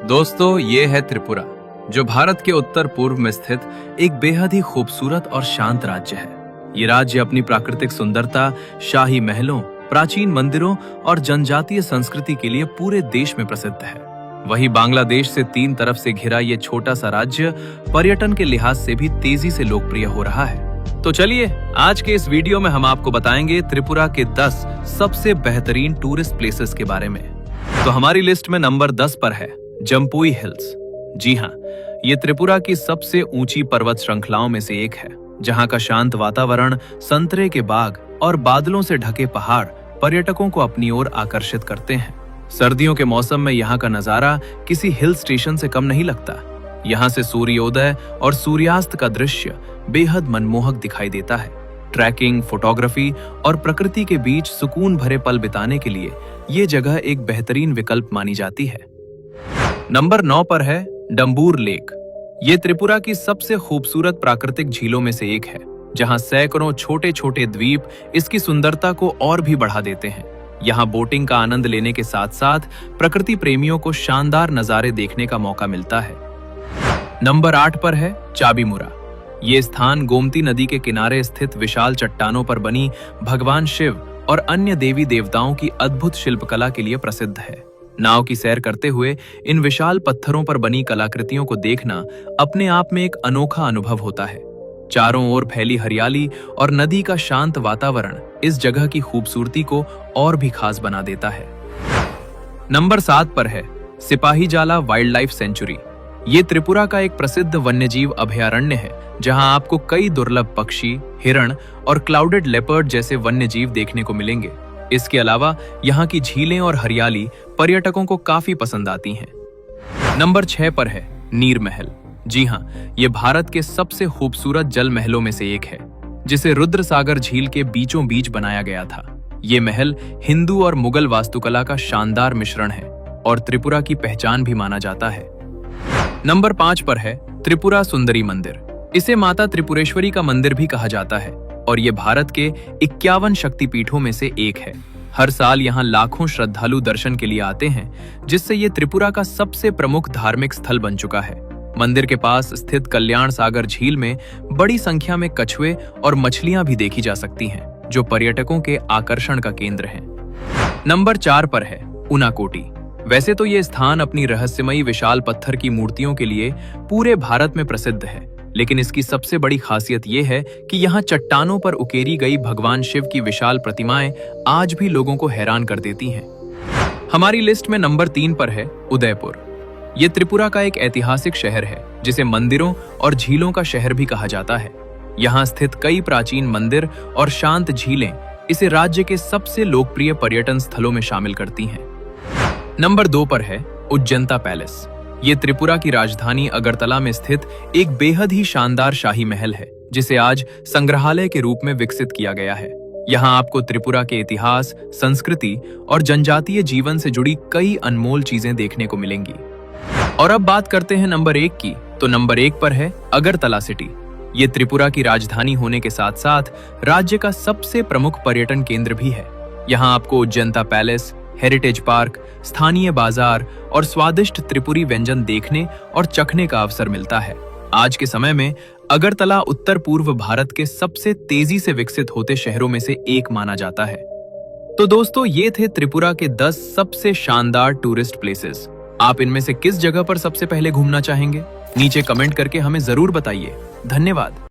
दोस्तों, ये है त्रिपुरा, जो भारत के उत्तर पूर्व में स्थित एक बेहद ही खूबसूरत और शांत राज्य है। ये राज्य अपनी प्राकृतिक सुंदरता, शाही महलों, प्राचीन मंदिरों और जनजातीय संस्कृति के लिए पूरे देश में प्रसिद्ध है। वहीं बांग्लादेश से 3 तरफ से घिरा ये छोटा सा राज्य पर्यटन के लिहाज से भी तेजी से लोकप्रिय हो रहा है। तो चलिए, आज के इस वीडियो में हम आपको बताएंगे त्रिपुरा के 10 सबसे बेहतरीन टूरिस्ट प्लेसेस के बारे में। तो हमारी लिस्ट में नंबर 10 पर है जम्पुई हिल्स। जी हाँ, ये त्रिपुरा की सबसे ऊंची पर्वत श्रृंखलाओं में से एक है, जहाँ का शांत वातावरण, संतरे के बाग और बादलों से ढके पहाड़ पर्यटकों को अपनी ओर आकर्षित करते हैं। सर्दियों के मौसम में यहाँ का नजारा किसी हिल स्टेशन से कम नहीं लगता। यहाँ से सूर्योदय और सूर्यास्त का दृश्य बेहद मनमोहक दिखाई देता है। ट्रैकिंग, फोटोग्राफी और प्रकृति के बीच सुकून भरे पल बिताने के लिए ये जगह एक बेहतरीन विकल्प मानी जाती है। नंबर 9 पर है डंबूर लेक। ये त्रिपुरा की सबसे खूबसूरत प्राकृतिक झीलों में से एक है, जहां सैकड़ों छोटे छोटे द्वीप इसकी सुंदरता को और भी बढ़ा देते हैं। यहाँ बोटिंग का आनंद लेने के साथ साथ प्रकृति प्रेमियों को शानदार नजारे देखने का मौका मिलता है। नंबर 8 पर है चाबीमुरा। ये स्थान गोमती नदी के किनारे स्थित विशाल चट्टानों पर बनी भगवान शिव और अन्य देवी देवताओं की अद्भुत शिल्पकला के लिए प्रसिद्ध है। नाव की सैर करते हुए इन विशाल पत्थरों पर बनी कलाकृतियों को देखना अपने आप में एक अनोखा अनुभव होता है। चारों ओर फैली हरियाली और नदी का शांत वातावरण इस जगह की खूबसूरती को और भी खास बना देता है। नंबर 7 पर है सिपाहीजाला वाइल्ड लाइफ सेंचुरी। ये त्रिपुरा का एक प्रसिद्ध वन्यजीव अभयारण्य है, जहां आपको कई दुर्लभ पक्षी, हिरण और क्लाउडेड लेपर्ड जैसे वन्यजीव देखने को मिलेंगे। इसके अलावा यहाँ की झीलें और हरियाली पर्यटकों को काफी पसंद आती हैं। नंबर 6 पर है नीर महल। जी हाँ, ये भारत के सबसे खूबसूरत जल महलों में से एक है, जिसे रुद्र सागर झील के बीचों बीच बनाया गया था। ये महल हिंदू और मुगल वास्तुकला का शानदार मिश्रण है और त्रिपुरा की पहचान भी माना जाता है। नंबर 5 पर है त्रिपुरा सुंदरी मंदिर। इसे माता त्रिपुरेश्वरी का मंदिर भी कहा जाता है और ये भारत के 51 शक्तिपीठों में से एक है। हर साल यहाँ लाखों श्रद्धालु दर्शन के लिए आते हैं, जिससे ये त्रिपुरा का सबसे प्रमुख धार्मिक स्थल बन चुका है। मंदिर के पास स्थित कल्याण सागर झील में बड़ी संख्या में कछुए और मछलियां भी देखी जा सकती हैं, जो पर्यटकों के आकर्षण का केंद्र है। नंबर 4 पर है उनाकोटी। वैसे तो ये स्थान अपनी रहस्यमयी विशाल पत्थर की मूर्तियों के लिए पूरे भारत में प्रसिद्ध है, लेकिन इसकी सबसे बड़ी खासियत यह है कि यहाँ चट्टानों पर उकेरी गई भगवान शिव की विशाल प्रतिमाएं आज भी लोगों को हैरान कर देती हैं। हमारी लिस्ट में नंबर 3 पर है उदयपुर। ये त्रिपुरा का एक ऐतिहासिक शहर है, जिसे मंदिरों और झीलों का शहर भी कहा जाता है। यहाँ स्थित कई प्राचीन मंदिर और शांत झीलें इसे राज्य के सबसे लोकप्रिय पर्यटन स्थलों में शामिल करती हैं। नंबर 2 पर है उज्जैंता पैलेस। ये त्रिपुरा की राजधानी अगरतला में स्थित एक बेहद ही शानदार शाही महल है, जिसे आज संग्रहालय के रूप में विकसित किया गया है। यहाँ आपको त्रिपुरा के इतिहास, संस्कृति और जनजातीय जीवन से जुड़ी कई अनमोल चीजें देखने को मिलेंगी। और अब बात करते हैं नंबर 1 की। तो नंबर 1 पर है अगरतला सिटी। ये त्रिपुरा की राजधानी होने के साथ साथ राज्य का सबसे प्रमुख पर्यटन केंद्र भी है। यहाँ आपको उज्जैंता पैलेस, हेरिटेज पार्क, स्थानीय बाजार और स्वादिष्ट त्रिपुरी व्यंजन देखने और चखने का अवसर मिलता है। आज के समय में अगरतला उत्तर पूर्व भारत के सबसे तेजी से विकसित होते शहरों में से एक माना जाता है। तो दोस्तों, ये थे त्रिपुरा के 10 सबसे शानदार टूरिस्ट प्लेसेस। आप इनमें से किस जगह पर सबसे पहले घूमना चाहेंगे? नीचे कमेंट करके हमें जरूर बताइए। धन्यवाद।